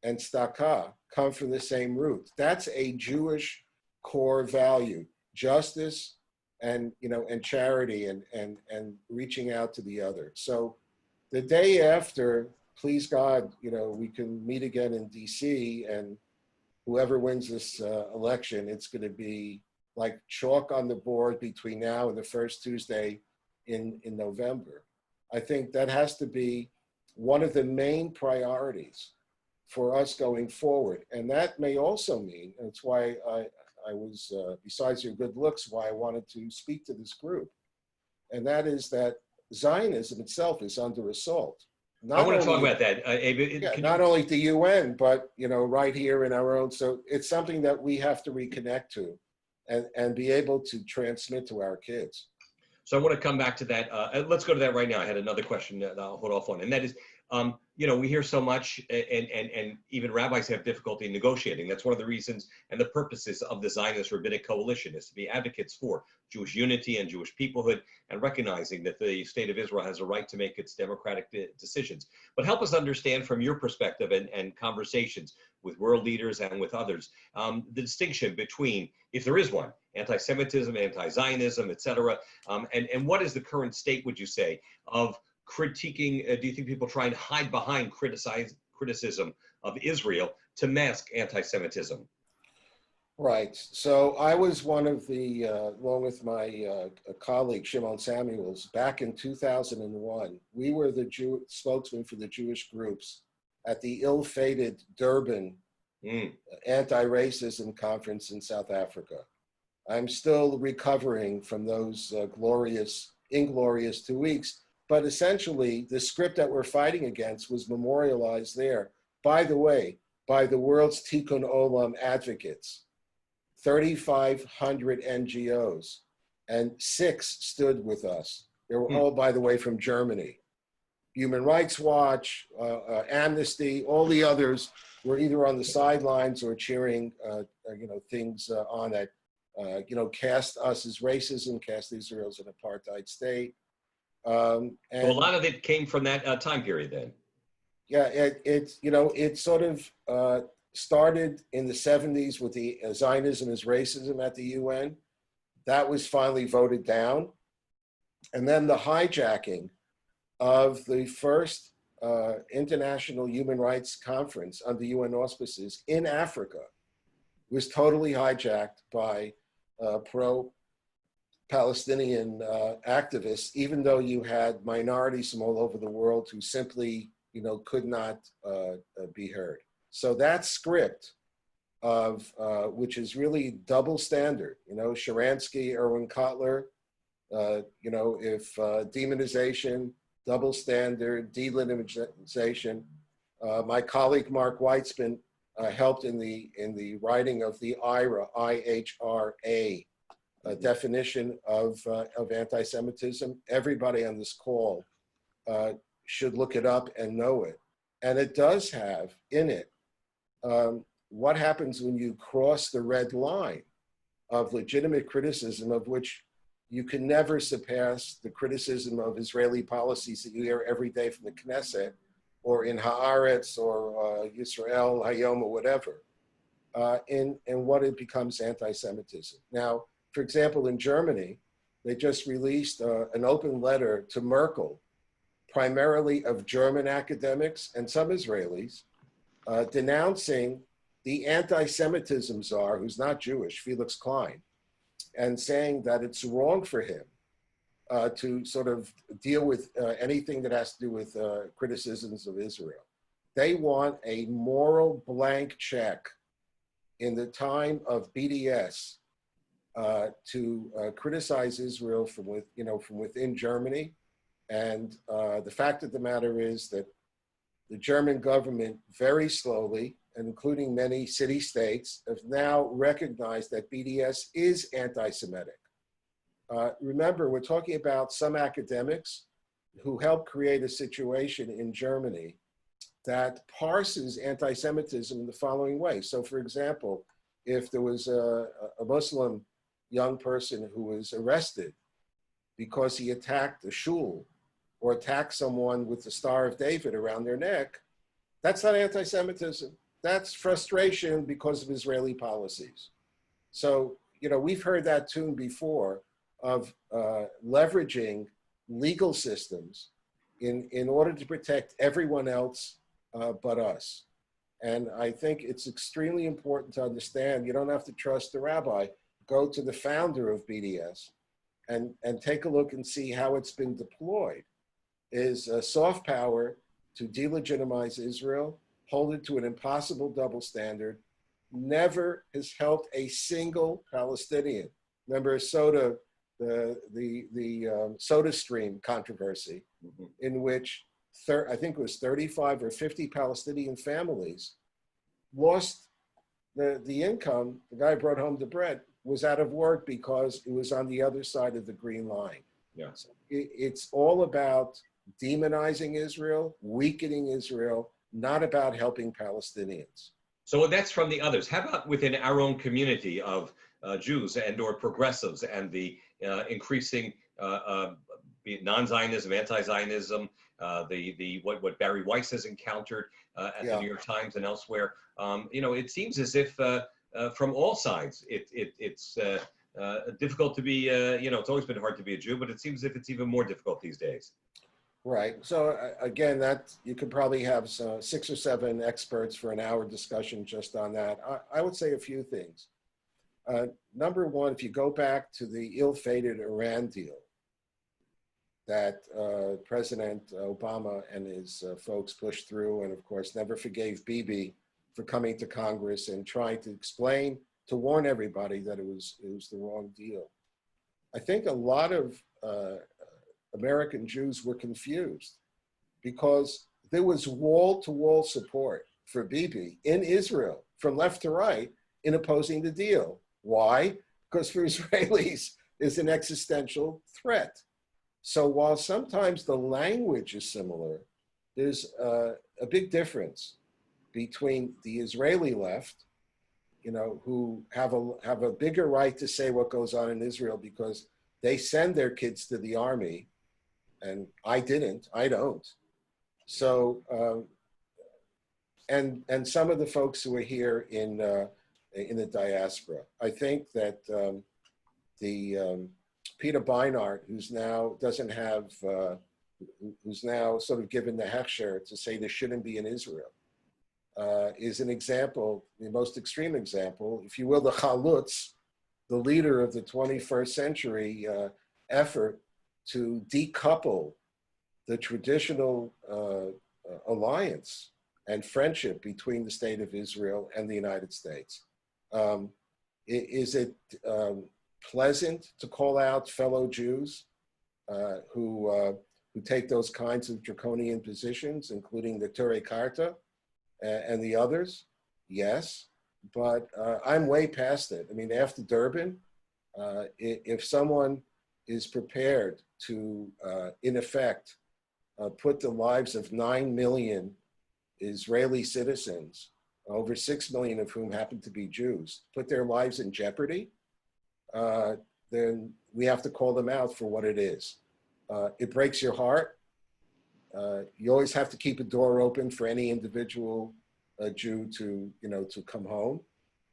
and tzedakah come from the same root. That's a Jewish core value, justice and, you know, and charity and reaching out to the other. So the day after, please God, you know, we can meet again in DC, and whoever wins this election, it's going to be like chalk on the board between now and the first Tuesday in November. I think that has to be one of the main priorities for us going forward. And that may also mean, and it's why I was, besides your good looks, why I wanted to speak to this group. And that is that Zionism itself is under assault. I want to talk about that. Abe, yeah, not only the UN, but, you know, right here in our own. So it's something that we have to reconnect to and be able to transmit to our kids. So I want to come back to that. Let's go to that right now. I had another question that I'll hold off on, and that is, you know, we hear so much, and even rabbis have difficulty negotiating. That's one of the reasons and the purposes of the Zionist Rabbinic Coalition is to be advocates for Jewish unity and Jewish peoplehood, and recognizing that the state of Israel has a right to make its democratic decisions. But help us understand from your perspective and conversations with world leaders and with others, the distinction between, if there is one, anti-Semitism, anti-Zionism, et cetera, and what is the current state, would you say, of critiquing, do you think people try and hide behind criticism of Israel to mask anti-Semitism? Right. So I was one of the, along with my colleague, Shimon Samuels, back in 2001, we were the spokesman for the Jewish groups at the ill-fated Durban anti-racism conference in South Africa. I'm still recovering from those inglorious 2 weeks. But essentially, the script that we're fighting against was memorialized there, by the way, by the world's Tikkun Olam advocates, 3,500 NGOs, and 6 stood with us. They were all, by the way, from Germany. Human Rights Watch, Amnesty, all the others were either on the sidelines or cheering, you know, things on that, you know, cast us as racism, cast Israel as an apartheid state. So a lot of it came from that time period then. Yeah, it's, you know, it sort of started in the 70s with the Zionism is racism at the UN. That was finally voted down. And then the hijacking of the first International Human Rights Conference under UN auspices in Africa was totally hijacked by pro-Palestinian activists, even though you had minorities from all over the world who simply could not be heard. So that script of which is really double standard, Sharansky, Erwin Kotler, if demonization, double standard, delegitimization. My colleague Mark Weitzman helped in the writing of the IHRA definition of anti-Semitism. Everybody on this call should look it up and know it. And it does have in it what happens when you cross the red line of legitimate criticism, of which you can never surpass the criticism of Israeli policies that you hear every day from the Knesset or in Haaretz or Yisrael Hayom or whatever, in what it becomes anti-Semitism. Now, for example, in Germany, they just released an open letter to Merkel, primarily of German academics and some Israelis, denouncing the anti-Semitism czar, who's not Jewish, Felix Klein, and saying that it's wrong for him to sort of deal with anything that has to do with criticisms of Israel. They want a moral blank check in the time of BDS to criticize Israel from within Germany. And the fact of the matter is that the German government very slowly, including many city-states, have now recognized that BDS is anti-Semitic. Remember, we're talking about some academics who helped create a situation in Germany that parses anti-Semitism in the following way. So, for example, if there was a Muslim young person who was arrested because he attacked a shul or attacked someone with the Star of David around their neck, that's not anti-Semitism. That's frustration because of Israeli policies. So, we've heard that tune before of leveraging legal systems in order to protect everyone else but us. And I think it's extremely important to understand, you don't have to trust the rabbi. Go to the founder of BDS and take a look and see how it's been deployed. Is soft power to delegitimize Israel, hold it to an impossible double standard, never has helped a single Palestinian. Remember the Soda Stream controversy, in which I think it was 35 or 50 Palestinian families lost the income. The guy brought home the bread, was out of work because it was on the other side of the green line. Yeah. So it's all about demonizing Israel, weakening Israel, not about helping Palestinians. So that's from the others. How about within our own community of Jews and or progressives and the increasing non-Zionism, anti-Zionism, what Barry Weiss has encountered at the New York Times and elsewhere? It seems as if from all sides it's difficult to be. It's always been hard to be a Jew, but it seems as if it's even more difficult these days. Right. So again, that you could probably have 6 or 7 experts for an hour discussion just on that. I would say a few things. Number one, if you go back to the ill-fated Iran deal that President Obama and his folks pushed through, and of course never forgave Bibi for coming to Congress and trying to explain, to warn everybody that it was the wrong deal. I think a lot of American Jews were confused because there was wall-to-wall support for Bibi in Israel from left to right in opposing the deal. Why? Because for Israelis, it's an existential threat. So while sometimes the language is similar, there's a big difference between the Israeli left, who have a bigger right to say what goes on in Israel because they send their kids to the army. And I don't. So, and some of the folks who are here in the diaspora, I think that Peter Beinart, who's now sort of given the hechsher to say there shouldn't be in Israel, is an example, the most extreme example, if you will, the chalutz, the leader of the 21st century effort to decouple the traditional alliance and friendship between the state of Israel and the United States. Is it pleasant to call out fellow Jews who take those kinds of draconian positions, including the Ture Karta and the others? Yes, but I'm way past it. I mean, after Durban, if someone is prepared to, in effect, put the lives of 9 million Israeli citizens, over 6 million of whom happen to be Jews, put their lives in jeopardy, then we have to call them out for what it is. It breaks your heart. You always have to keep a door open for any individual Jew to, to come home.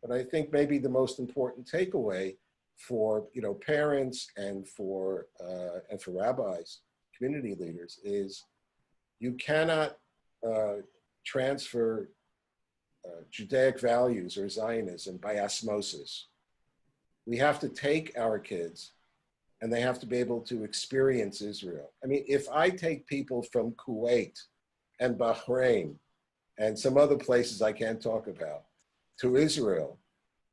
But I think maybe the most important takeaway for, parents and for rabbis, community leaders, is you cannot transfer Judaic values or Zionism by osmosis. We have to take our kids and they have to be able to experience Israel. I mean, if I take people from Kuwait and Bahrain and some other places I can't talk about to Israel,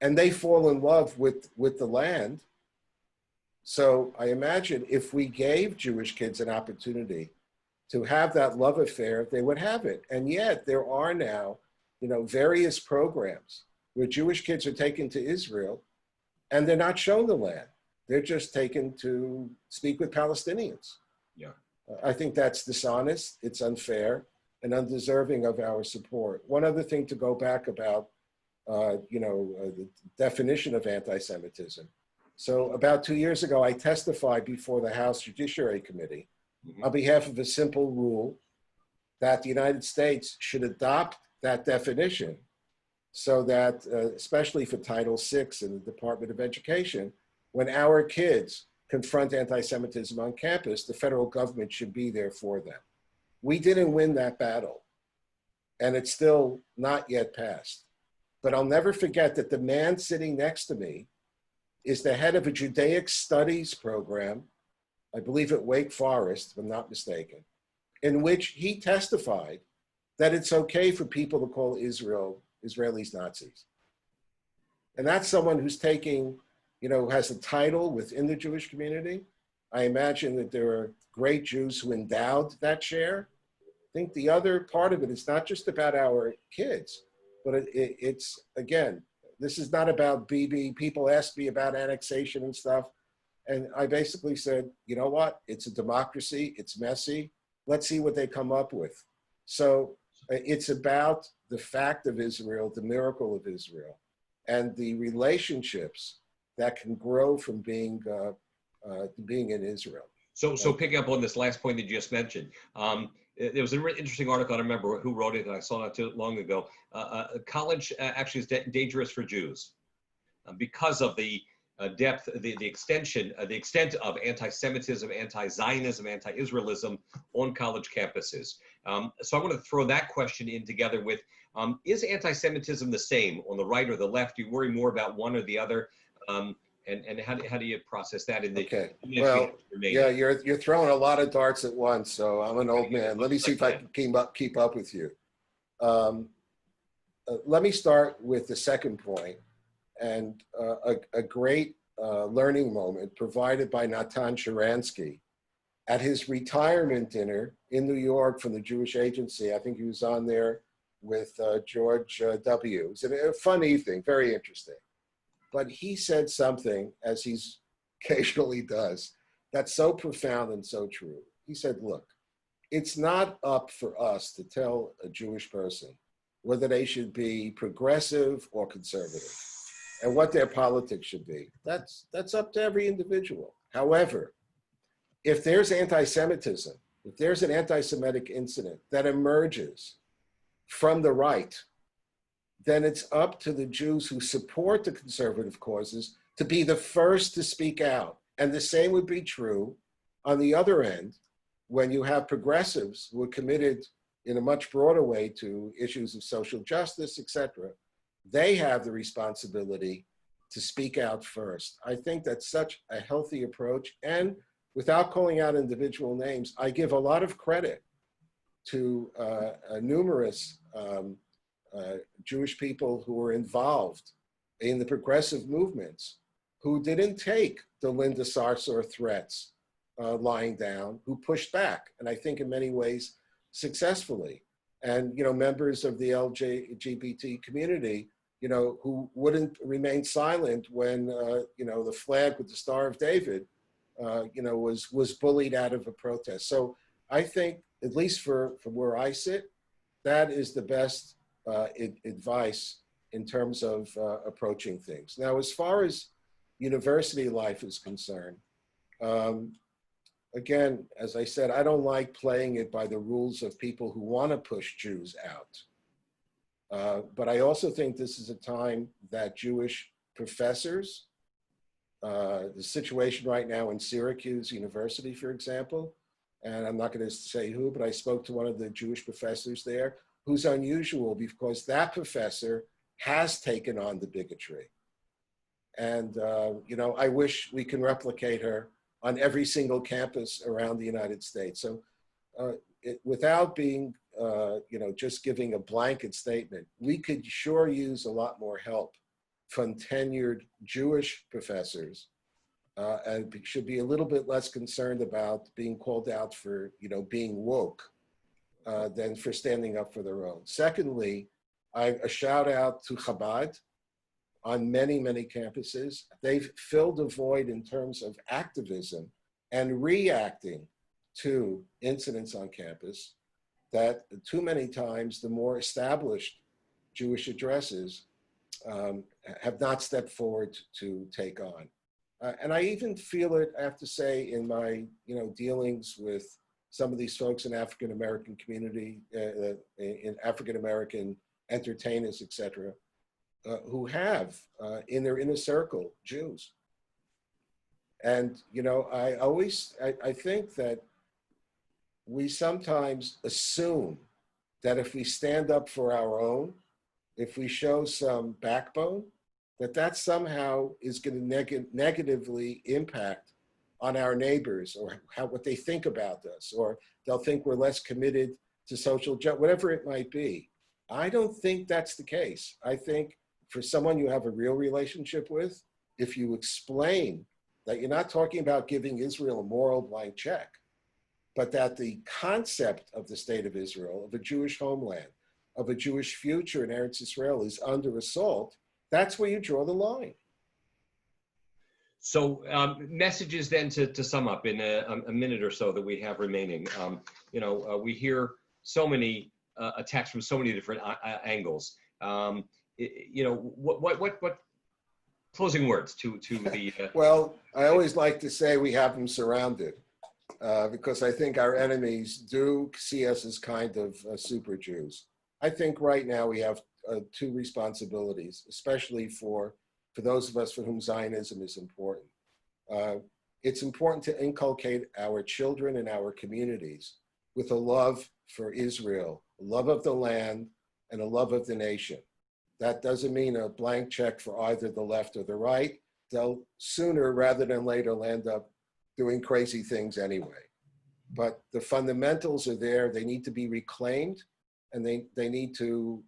and they fall in love with the land, so I imagine if we gave Jewish kids an opportunity to have that love affair, they would have it. And yet there are now, various programs where Jewish kids are taken to Israel and they're not shown the land. They're just taken to speak with Palestinians. Yeah. I think that's dishonest, it's unfair, and undeserving of our support. One other thing to go back about, the definition of anti-Semitism. So about 2 years ago, I testified before the House Judiciary Committee on behalf of a simple rule that the United States should adopt that definition so that, especially for Title VI in the Department of Education, when our kids confront anti-Semitism on campus, the federal government should be there for them. We didn't win that battle, and it's still not yet passed. But I'll never forget that the man sitting next to me is the head of a Judaic studies program, I believe at Wake Forest, if I'm not mistaken, in which he testified that it's okay for people to call Israelis Nazis. And that's someone who's taking, has a title within the Jewish community. I imagine that there are great Jews who endowed that chair. I think the other part of it is not just about our kids, but it's, again, this is not about Bibi. People ask me about annexation and stuff. And I basically said, you know what? It's a democracy. It's messy. Let's see what they come up with. So it's about the fact of Israel, the miracle of Israel, and the relationships that can grow from being in Israel. So picking up on this last point that you just mentioned, there was an interesting article, I don't remember who wrote it, and I saw not too long ago. College actually is dangerous for Jews because of the depth, the extent of anti-Semitism, anti-Zionism, anti-Israelism on college campuses. So I want to throw that question in together with, is anti-Semitism the same on the right or the left? Do you worry more about one or the other? And how do you process that in the? Okay. Well, yeah, you're throwing a lot of darts at once. So I'm an old man. Let me see if I can keep up with you. Let me start with the second point, and a great learning moment provided by Natan Sharansky at his retirement dinner in New York from the Jewish Agency. I think he was on there with George W. It was a fun evening, very interesting. But he said something, as he occasionally does, that's so profound and so true. He said, look, it's not up for us to tell a Jewish person whether they should be progressive or conservative and what their politics should be. That's up to every individual. However, if there's anti-Semitism, if there's an anti-Semitic incident that emerges from the right, then it's up to the Jews who support the conservative causes to be the first to speak out. And the same would be true on the other end when you have progressives who are committed in a much broader way to issues of social justice, et cetera. They have the responsibility to speak out first. I think that's such a healthy approach. And without calling out individual names, I give a lot of credit to numerous Jewish people who were involved in the progressive movements who didn't take the Linda Sarsour threats lying down, who pushed back, and I think in many ways successfully. And, members of the LGBT community, who wouldn't remain silent when, the flag with the Star of David, was bullied out of a protest. So I think, at least from where I sit, that is the best advice in terms of approaching things. Now, as far as university life is concerned, again, as I said, I don't like playing it by the rules of people who want to push Jews out. But I also think this is a time that Jewish professors, the situation right now in Syracuse University, for example, and I'm not going to say who, but I spoke to one of the Jewish professors there, who's unusual because that professor has taken on the bigotry. And, I wish we can replicate her on every single campus around the United States. So without being, just giving a blanket statement, we could sure use a lot more help from tenured Jewish professors and should be a little bit less concerned about being called out for, being woke than for standing up for their own. Secondly, a shout out to Chabad on many, many campuses. They've filled a void in terms of activism and reacting to incidents on campus that too many times the more established Jewish addresses have not stepped forward to take on. And I even feel it, I have to say, in my dealings with some of these folks in African-American community, in African-American entertainers, et cetera, who have in their inner circle Jews. And, I think that we sometimes assume that if we stand up for our own, if we show some backbone, that somehow is going to negatively impact on our neighbors or what they think about us, or they'll think we're less committed to social justice, whatever it might be. I don't think that's the case. I think for someone you have a real relationship with, if you explain that you're not talking about giving Israel a moral blank check, but that the concept of the state of Israel, of a Jewish homeland, of a Jewish future in Eretz Israel is under assault, that's where you draw the line. So messages then to sum up in a minute or so that we have remaining. We hear so many attacks from so many different angles. What closing words to the? Well, I always like to say we have them surrounded because I think our enemies do see us as kind of super Jews. I think right now we have two responsibilities, especially for those of us for whom Zionism is important. It's important to inculcate our children and our communities with a love for Israel, a love of the land, and a love of the nation. That doesn't mean a blank check for either the left or the right. They'll sooner rather than later land up doing crazy things anyway. But the fundamentals are there. They need to be reclaimed, and they need to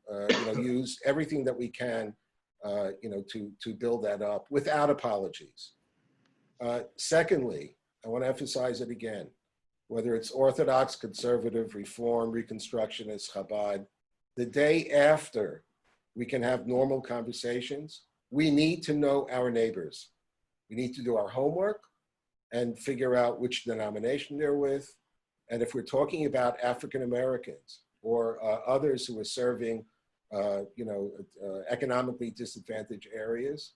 use everything that we can to build that up without apologies. Secondly, I want to emphasize it again, whether it's Orthodox, conservative, Reform, Reconstructionist, Chabad, the day after we can have normal conversations, we need to know our neighbors. We need to do our homework and figure out which denomination they're with. And if we're talking about African Americans or others who are serving economically disadvantaged areas,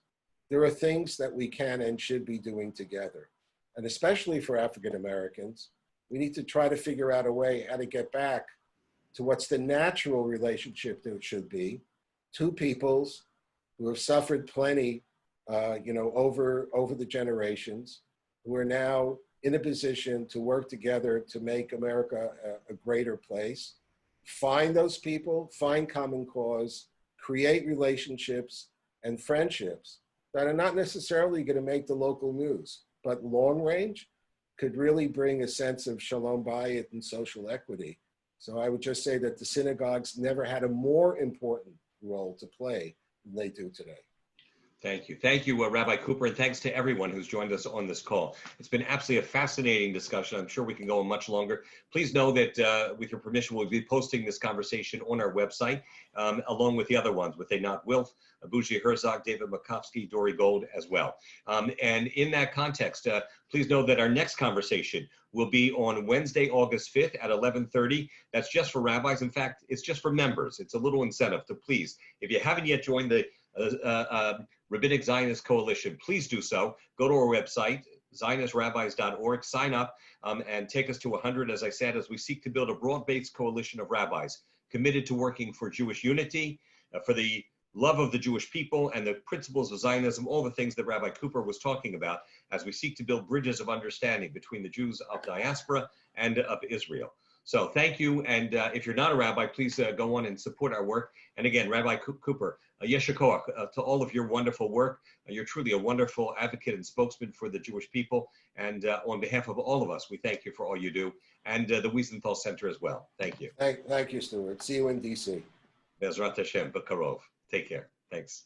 there are things that we can and should be doing together. And especially for African Americans, we need to try to figure out a way how to get back to what's the natural relationship that it should be. Two peoples who have suffered plenty, over the generations, who are now in a position to work together to make America a greater place. Find those people, find common cause, create relationships and friendships that are not necessarily going to make the local news, but long range could really bring a sense of shalom bayit and social equity. So I would just say that the synagogues never had a more important role to play than they do today. Thank you. Thank you, Rabbi Cooper, and thanks to everyone who's joined us on this call. It's been absolutely a fascinating discussion. I'm sure we can go on much longer. Please know that, with your permission, we'll be posting this conversation on our website, along with the other ones, with Einat Wilf, Abuji Herzog, David Makovsky, Dory Gold as well. And in that context, please know that our next conversation will be on Wednesday, August 5th at 11:30. That's just for rabbis. In fact, it's just for members. It's a little incentive to please, if you haven't yet joined the Rabbinic Zionist Coalition, please do so. Go to our website, zionistrabbis.org, sign up, and take us to 100, as I said, as we seek to build a broad-based coalition of rabbis committed to working for Jewish unity, for the love of the Jewish people and the principles of Zionism, all the things that Rabbi Cooper was talking about, as we seek to build bridges of understanding between the Jews of diaspora and of Israel. So thank you, and if you're not a rabbi, please go on and support our work. And again, Rabbi Cooper, yesher koach to all of your wonderful work. You're truly a wonderful advocate and spokesman for the Jewish people. And on behalf of all of us, we thank you for all you do, and the Wiesenthal Center as well. Thank you. Thank you, Stuart. See you in DC. Bezrat Hashem, B'karov. Take care. Thanks.